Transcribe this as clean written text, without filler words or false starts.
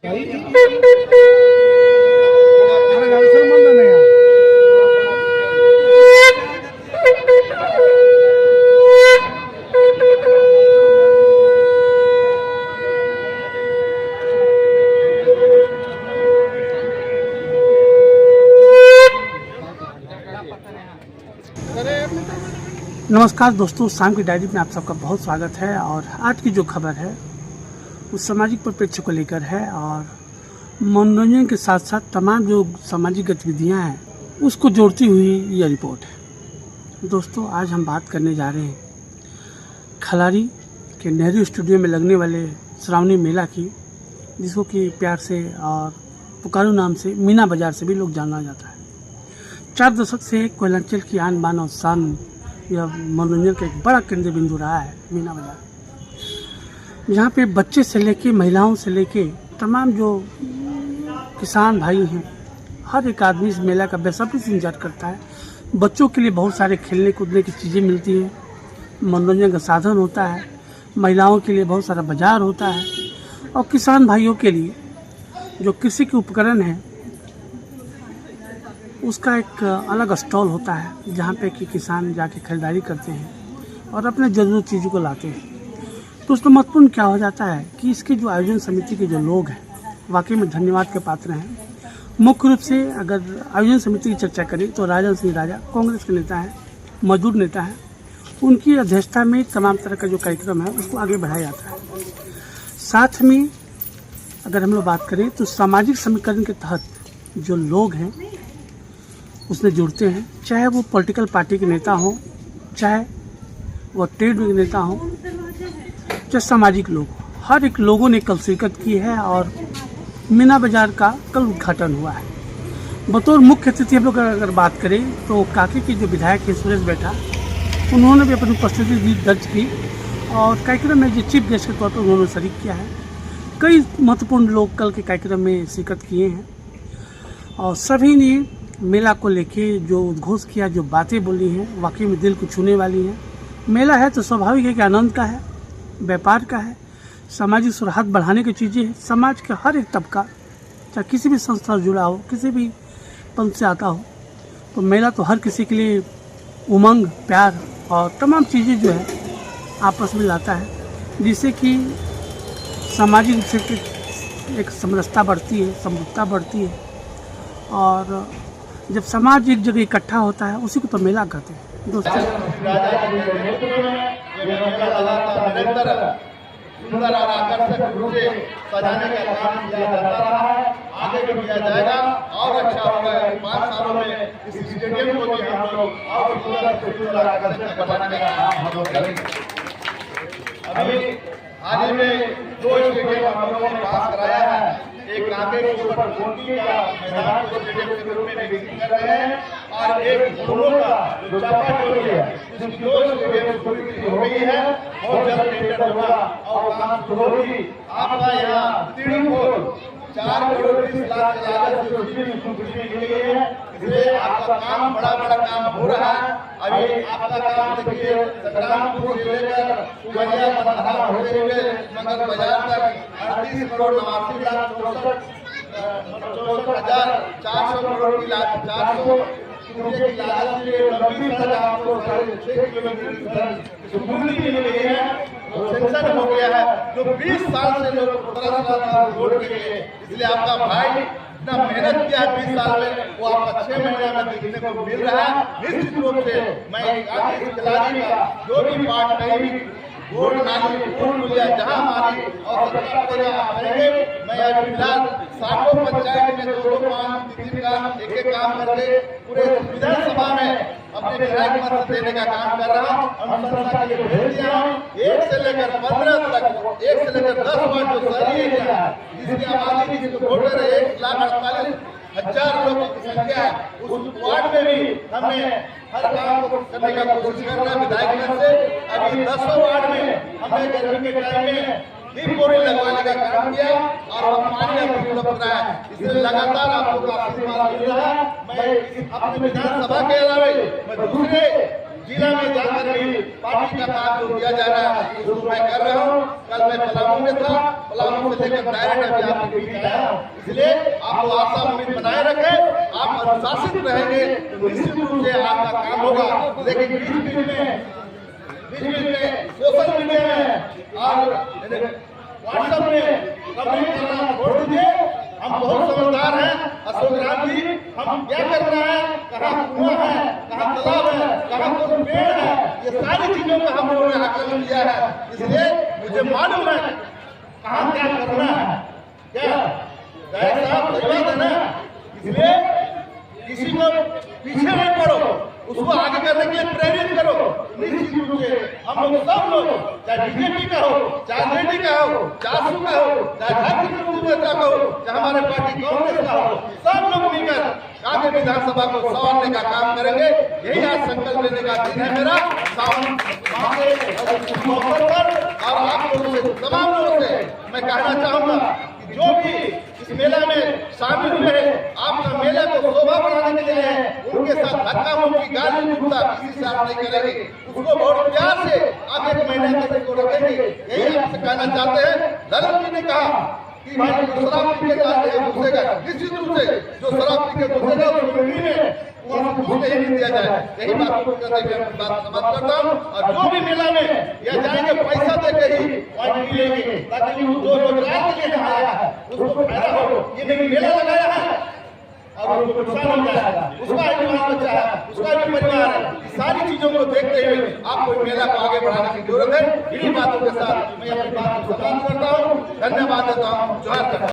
नमस्कार दोस्तों, शाम की डायरी में आप सबका बहुत स्वागत है। और आज की जो खबर है उस सामाजिक परिप्रेक्ष्य को लेकर है और मनोरंजन के साथ साथ तमाम जो सामाजिक गतिविधियां हैं उसको जोड़ती हुई यह रिपोर्ट है। दोस्तों, आज हम बात करने जा रहे हैं खलारी के नेहरू स्टूडियो में लगने वाले श्रावणी मेला की, जिसको कि प्यार से और पुकारू नाम से मीना बाजार से भी लोग जाना जाता है। 4 दशक से कोयलांचल की आन बान और शान यह मनोरंजन का एक बड़ा केंद्र बिंदु रहा है मीना बाजार, जहाँ पे बच्चे से लेके महिलाओं से लेके तमाम जो किसान भाई हैं, हर एक आदमी इस मेला का बेसब्री से इंतजार करता है। बच्चों के लिए बहुत सारे खेलने कूदने की चीज़ें मिलती हैं, मनोरंजन का साधन होता है, महिलाओं के लिए बहुत सारा बाजार होता है और किसान भाइयों के लिए जो कृषि के उपकरण हैं उसका एक अलग स्टॉल होता है, जहाँ पे कि किसान जाके खरीदारी करते हैं और अपने ज़रूरत चीज़ों को लाते हैं। तो उसमें महत्वपूर्ण क्या हो जाता है कि इसके जो आयोजन समिति के जो लोग हैं वाकई में धन्यवाद के पात्र हैं। मुख्य रूप से अगर आयोजन समिति की चर्चा करें तो राजन सिंह राजा कांग्रेस के नेता हैं, मजदूर नेता हैं। उनकी अध्यक्षता में तमाम तरह का जो कार्यक्रम है उसको आगे बढ़ाया जाता है। साथ में अगर हम लोग बात करें तो सामाजिक समीकरण के तहत जो लोग हैं उसमें जुड़ते हैं, चाहे वो पॉलिटिकल पार्टी के नेता हों, चाहे वो ट्रेड के नेता हों, चाहे सामाजिक लोग, हर एक लोगों ने कल शिरकत की है और मीना बाजार का कल उद्घाटन हुआ है। बतौर मुख्य अतिथि हम लोग अगर बात करें तो काकी के जो विधायक हैं सुरेश बैठा, उन्होंने भी अपनी उपस्थिति दर्ज की और कार्यक्रम में जो चीफ गेस्ट के तौर पर उन्होंने शरीक किया है। कई महत्वपूर्ण लोग कल के कार्यक्रम में शिरकत किए हैं और सभी ने मेला को लेके जो उद्घोष किया, जो बातें बोली हैं, वाकई में दिल को छूने वाली हैं। मेला है तो स्वाभाविक है कि आनंद का है, व्यापार का है, सामाजिक सुराहत बढ़ाने की चीज़ें हैं। समाज का हर एक तबका चाहे किसी भी संस्था से जुड़ा हो, किसी भी पंथ से आता हो, तो मेला तो हर किसी के लिए उमंग, प्यार और तमाम चीज़ें जो है आपस में लाता है, जिससे कि सामाजिक रूप से एक समरसता बढ़ती है, समृद्धता बढ़ती है। और जब समाज एक जगह इकट्ठा होता है उसी को तो मेला कहते हैं। दोस्तों, सुंदर और आकर्षक रूप से सजाने का काम किया जाता रहा है, आगे भी किया जाएगा और अच्छा होगा। 5 सालों में इस स्टेडियम को भी हम लोग और सुंदर से सुंदर आकर्षक बनाने का काम हम लोग करेंगे। अभी हाल ही में 2 स्टेडियम हम लोगों ने पास कराया है। एक नाके के ऊपर गोटी का मैदान को स्टेडियम के रूप में विकसित कर रहे हैं और एक फूलों का जो चापाचौली है, इसकी 2 स्टेडियम स्वीकृति हो गई है और जल्द टेंडर होगा और काम शुरू होगी। आपका यहाँ 3 करोड़ 4 करोड़ 20 लाख की लागत से उसकी भी स्वीकृति मिल गई है। इसलिए आपका काम बड़ा काम हो रहा है। अभी आपका काम देखिए, संग्रामपुर से लेकर कुमारिया बंधारा होते हुए मंगल बाजार तक 38 करोड़ 89 लाख 64,400 करोड़ की लागत 400 की लागत से लंबी सड़क आपको 6.5 किलोमीटर स्वीकृति मिल गई है। सेंशन हो गया है जो 20 साल से लोग तरस रहा था रोड के लिए। इसलिए आपका भाई इतना मेहनत किया है 20 साल में, वो आपका 6 महीने में देखने को मिल रहा है। निश्चित रूप से मैं इस खिलाड़ी का जो भी पार्ट नहीं गोल्ड नाली पूर्ण मिलिया जहाँ हमारी आवश्यकता पड़ेगा, मैं आज फिलहाल 60 पंचायत में 2 काम 3 काम एक काम करके पूरे विधानसभा में अपने विधायक मत देने का काम कर रहा हूँ। हम संस्था के भेज दिया हूँ। 1 से लेकर 15 तक 1 से लेकर 10 वार्ड जो शहरी एरिया है जिसकी आबादी की वोटर है 1,48,000 लोगों की संख्या है, उस वार्ड में भी हमने हर काम को करने का कोशिश कर रहे हैं विधायक से। अभी 10 वार्ड में हमने गर्मी के टाइम में डीप बोरिंग लगवाने का काम किया और पानी अब उपलब्ध रहा है। इसलिए लगातार आपको आशीर्वाद मिल रहा है। मैं अपने विधानसभा के अलावा मैं दूसरे जिला में जाकर भी पार्टी का काम जो किया जा रहा है उसको मैं कर रहा हूँ। कल मैं पलामू में था, पलामू से लेकर डायरेक्ट अभी आपके बीच आया इसलिए आप आशा उम्मीद बनाए रखें, आप अनुशासित रहेंगे तो निश्चित रूप से आपका काम होगा। लेकिन बीच में सोशल मीडिया में और व्हाट्सएप में कमेंट करना छोड़ दीजिए। हम बहुत समझदार हैं अशोक राम जी, हम क्या करना है, कहाँ कुआं है, कहाँ तालाब है, कहाँ कोई पेड़ है, ये सारी चीजों का हम लोगों ने आकलन किया है। इसलिए मुझे मालूम है कहाँ क्या करना है। क्या साहब सही बात है ना? इसलिए किसी को पीछे नहीं पड़ो, उसको आगे करने के लिए प्रेरित करो। निश्चित रूप से हम लोग सब लोग, चाहे बीजेपी का हो, चाहे जेडी का हो, चासू का हो, चाहे झारखंड मुक्ति मोर्चा का हो, चाहे हमारे पार्टी कांग्रेस का हो, सब लोग मिलकर आगे विधानसभा को संवारने का काम करेंगे। यही आज संकल्प लेने का दिन है मेरा। सावन मौके पर और आप लोगों से, तमाम लोगों से मैं कहना चाहूंगा कि जो भी इस मेला में शामिल हुए हैं, आपका मेला को शोभा बढ़ाने के लिए है, उनके साथ धक्का मुक्की, गाली गुस्सा किसी से आप नहीं करेंगे, उसको बहुत प्यार से आप एक महीने तक इसको रखेंगे। यही आपसे कहना चाहते हैं। ललन जी ने कहा कि भाई जो शराब पी के जाते हैं घुसेगा, निश्चित रूप से जो शराब पी के घुसेगा उसको फ्री में वहाँ घुसने ही नहीं दिया जाए। यही बात करते हुए बात समाप्त करता हूँ। और जो भी मेला में या जाएंगे पैसा दे के ही पॉइंट लेंगे, ताकि जो रोजगार के लिए आया है उसको फायदा हो। ये नहीं मेला लगाया है और उसको नुकसान हो जाएगा, उसका भी बच्चा है, उसका भी परिवार है। इस सारी चीजों को देखते हुए आपको मेला को आगे बढ़ाने की जरूरत है। इन्हीं बातों के साथ मैं अपनी बात को समाप्त करता हूँ। धन्यवाद देता हूँ। जोहार करता हूँ।